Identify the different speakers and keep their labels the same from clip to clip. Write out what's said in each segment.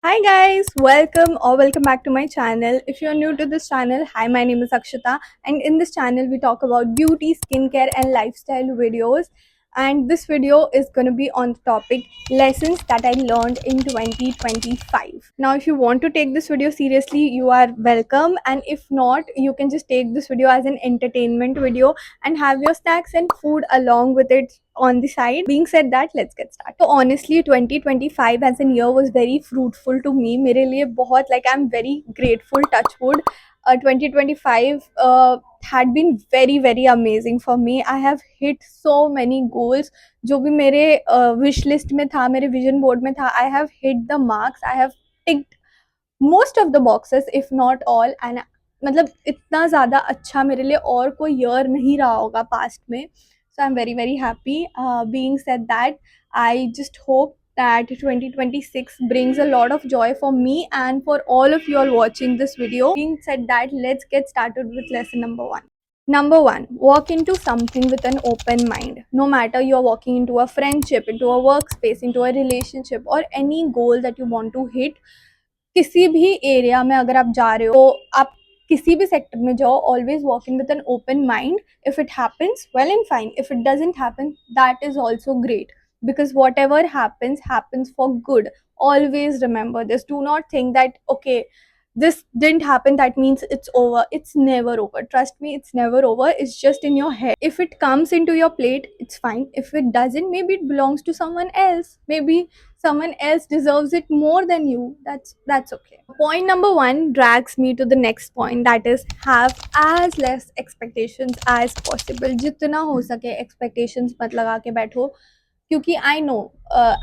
Speaker 1: Hi guys, welcome back to my channel. If you're new to this channel, hi, my name is Akshita, and in this channel we talk about beauty, skincare and lifestyle videos. And this video is going to be on the topic lessons that I learned in 2025. Now if you want to take this video seriously, you are welcome, and if not, you can just take this video as an entertainment video and have your snacks and food along with it on the side. Being said that, let's get started. So honestly 2025 as a year was very fruitful to me. मेरे लिए बहुत, like, I'm very grateful, touch wood. 2025 had been very amazing for me. I have hit so many goals. जो भी मेरे wish list में था, मेरे vision board में था, I have hit the marks. I have ticked most of the boxes if not all. And मतलब इतना ज़्यादा अच्छा मेरे लिए और कोई year नहीं रहा होगा past में. So I'm very happy. Being said that, I just hope that 2026 brings a lot of joy for me and for all of you all watching this video. Being said that, let's get started with lesson number one. Number one, walk into something with an open mind. No matter you're walking into a friendship, into a workspace, into a relationship, or any goal that you want to hit, किसी भी area में अगर आप जा रहे हो, तो आप किसी भी सेक्टर में जाओ, always walk in with an open mind. If it happens, well and fine. If it doesn't happen, that is also great, because whatever happens for good. Always remember this. Do not think that, okay, this didn't happen, that means it's over. It's never over. Trust me, it's never over. It's just in your head. If it comes into your plate, it's fine. If it doesn't, maybe it belongs to someone else. Maybe someone else deserves it more than you. That's okay. Point number one drags me to the next point, that is, have as less expectations as possible. जितना हो सके expectations मत लगा के बैठो, क्योंकि I know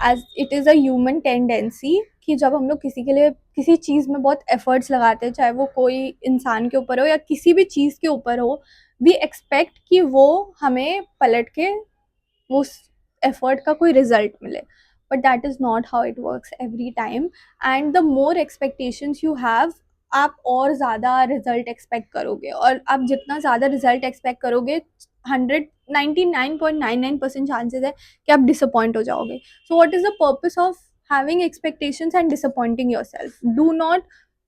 Speaker 1: as it is a human tendency कि जब हम लोग किसी के लिए किसी चीज़ में बहुत एफर्ट्स लगाते हैं, चाहे वो कोई इंसान के ऊपर हो या किसी भी चीज़ के ऊपर हो, वी एक्सपेक्ट कि वो हमें पलट के उस एफर्ट का कोई रिजल्ट मिले. But that is not how it works every time. And the more expectations you have, आप और ज़्यादा रिजल्ट एक्सपेक्ट करोगे, और आप जितना ज़्यादा रिजल्ट एक्सपेक्ट करोगे, 99.99% चांसेस है कि आप डिसअपॉइंट हो जाओगे. So what is the purpose of having expectations and disappointing yourself? Do not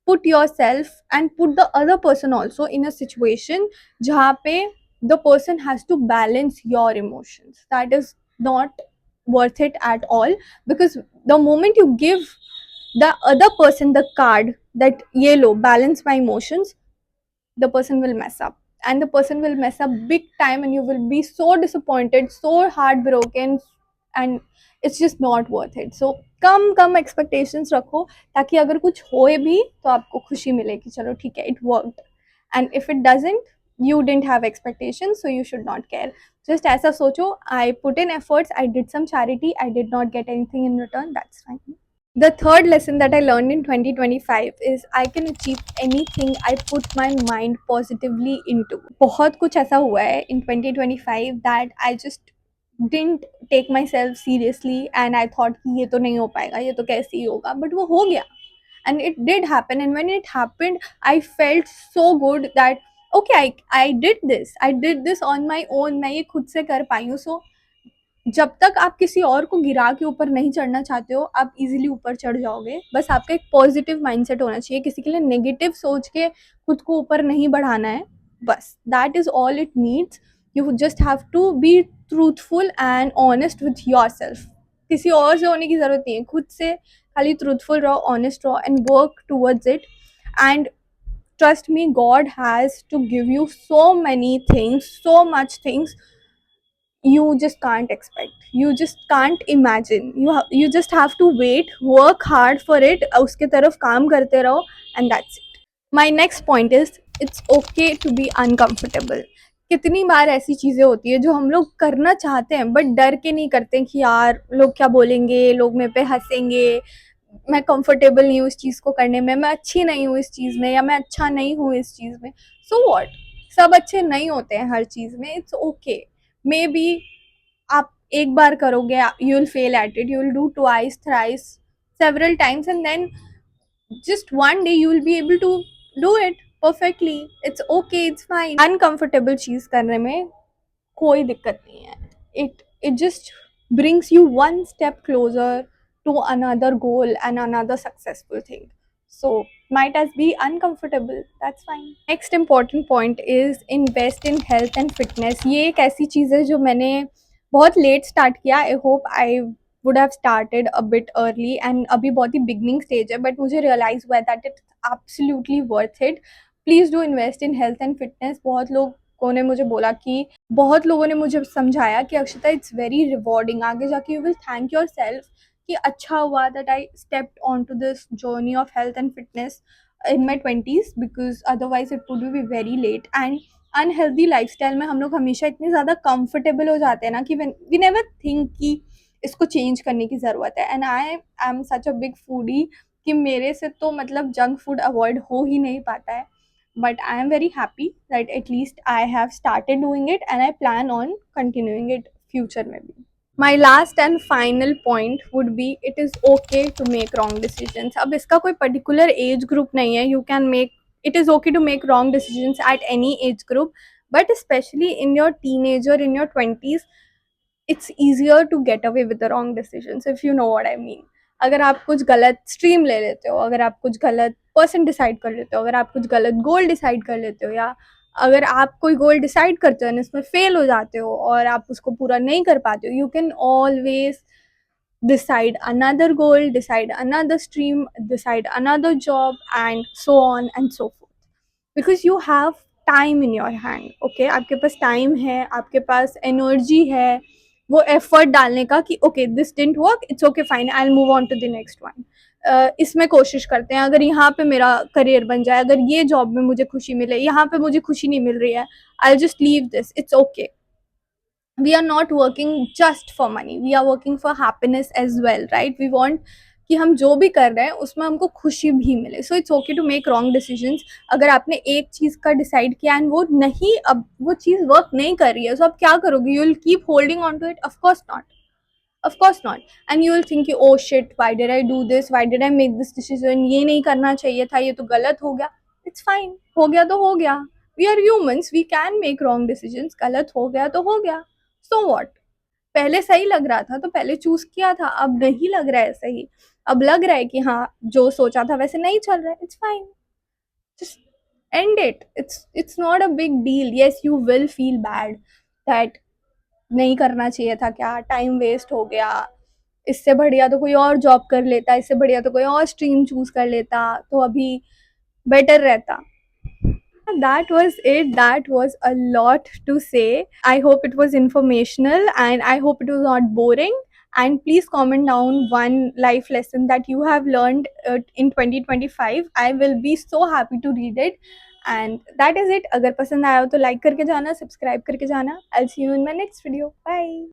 Speaker 1: put yourself and put the other person also in a situation जहाँ पे the person has to balance your emotions. That is not worth it at all, because the moment you give the other person the card that ye lo, balance my emotions, the person will mess up, and the person will mess up big time, and you will be so disappointed, so heartbroken, and it's just not worth it. So come expectations रखो, ताकि अगर कुछ होए भी तो आपको खुशी मिले कि चलो ठीक है, it worked. And if it doesn't, you didn't have expectations, so you should not care. Just ऐसा सोचो, I put in efforts, I did some charity, I did not get anything in return, that's fine. The third lesson that I learned in 2025 is I can achieve anything I put my mind positively into. बहुत कुछ ऐसा हुआ है in 2025 that I just didn't take myself seriously, and I thought कि ये तो नहीं हो पाएगा, ये तो कैसे ही होगा, but वो हो गया. And it did happen, and when it happened, I felt so good that okay, I did this on my own. मैं ये खुद से कर पाई हूँ. So जब तक आप किसी और को गिरा के ऊपर नहीं चढ़ना चाहते हो, आप इजीली ऊपर चढ़ जाओगे. बस आपका एक पॉजिटिव माइंडसेट होना चाहिए, किसी के लिए नेगेटिव सोच के खुद को ऊपर नहीं बढ़ाना है. बस that is all it needs. You just have to be truthful and honest with yourself. किसी और से होने की ज़रूरत नहीं है, खुद से खाली ट्रूथफुल रहो, ऑनेस्ट रहो, and work towards it. And trust me, God has to give you so many things, so much things you just can't expect, you just can't imagine. You just have to wait, work hard for it, उसके तरफ काम करते रहो, and that's it. My next point is it's okay to be uncomfortable. कितनी बार ऐसी चीज़ें होती है जो हम लोग करना चाहते हैं बट डर के नहीं करते कि यार लोग क्या बोलेंगे, लोग मेरे पे हंसेंगे, मैं कंफर्टेबल नहीं हूँ इस चीज़ को करने में, मैं अच्छी नहीं हूँ इस चीज़ में, या मैं अच्छा नहीं हूँ इस चीज़ में. सो व्हाट, सब अच्छे नहीं होते हैं हर चीज़ में. It's okay. मे बी आप एक बार करोगे, you will fail at it, you will do twice, thrice, several times, and then just one day you will be able to do it perfectly. It's okay, it's fine. Uncomfortable चीज़ करने में कोई दिक्कत नहीं है. It just brings you one step closer to another goal and another successful thing. So might as be uncomfortable, that's fine. Next important point is invest in health and fitness. ये एक ऐसी चीज़ है जो मैंने बहुत लेट स्टार्ट किया. I hope I would have started a bit early and अभी बहुत ही बिगनिंग स्टेज है, बट मुझे रियलाइज हुआ that it's absolutely worth it. Please do invest in health and fitness. बहुत लोगों ने मुझे समझाया कि अक्षता इट्स वेरी रिवॉर्डिंग, आगे जाके you will thank yourself कि अच्छा हुआ that I stepped on to this journey of health and fitness in my 20s, because otherwise it would be very late. And unhealthy lifestyle में हम लोग हमेशा इतने ज़्यादा कंफर्टेबल हो जाते हैं ना कि वी नेवर थिंक कि इसको चेंज करने की ज़रूरत है. And I am such a big foodie कि मेरे से तो मतलब जंक फूड अवॉइड हो ही नहीं पाता है. But I am very happy that at least I have started doing it and I plan on continuing it future maybe. My last and final point would be it is okay to make wrong decisions. अब इसका कोई particular age group नहीं है. You can make, it is okay to make wrong decisions at any age group, but especially in your teenager, in your 20s, it's easier to get away with the wrong decisions, if you know what I mean. अगर आप कुछ गलत stream ले लेते हो, अगर आप कुछ गलत पर्सन डिसाइड कर लेते हो, अगर आप कुछ गलत गोल डिसाइड कर लेते हो, या अगर आप कोई गोल डिसाइड करते हो इसमें फेल हो जाते हो और आप उसको पूरा नहीं कर पाते हो, you can always decide another goal, decide another stream, decide another job, and so on and so forth. Because you have time in your hand. Okay, आपके पास टाइम है, आपके पास एनर्जी है वो एफर्ट डालने का कि okay this didn't work, it's okay fine, I will move on to the next one. इसमें कोशिश करते हैं, अगर यहाँ पे मेरा करियर बन जाए, अगर ये जॉब में मुझे खुशी मिले, यहाँ पे मुझे खुशी नहीं मिल रही है, I just leave this, it's okay. we are not working just for money, we are working for happiness as well, right? We want कि हम जो भी कर रहे हैं उसमें हमको खुशी भी मिले. So it's okay to make wrong decisions. अगर आपने एक चीज़ का डिसाइड किया एंड वो नहीं, अब वो चीज़ वर्क नहीं कर रही है, सो आप क्या करोगे? You will keep holding on to it? Of course not, of course not. And you will think कि oh shit, why did I do this, why did I make this decision, ये नहीं करना चाहिए था, ये तो गलत हो गया. It's fine, हो गया तो हो गया. We are humans, we can make wrong decisions. गलत हो गया तो हो गया. So what? पहले सही लग रहा था तो पहले चूज किया था, अब नहीं लग रहा है सही, अब लग रहा है कि हाँ जो सोचा था वैसे नहीं चल रहा है. It's fine, just end it. It's not a big deal. Yes, you will feel bad that नहीं करना चाहिए था, क्या टाइम वेस्ट हो गया, इससे बढ़िया तो कोई और जॉब कर लेता, इससे बढ़िया तो कोई और स्ट्रीम चूज कर लेता तो अभी बेटर रहता. That was it. That was a lot to say. I hope it was informational and I hope it was not boring. And please comment down one life lesson that you have learned in 2025. I will be so happy to read it. And that is it. अगर पसंद आया हो तो like करके जाना, subscribe करके जाना. I'll see you in my next video. Bye.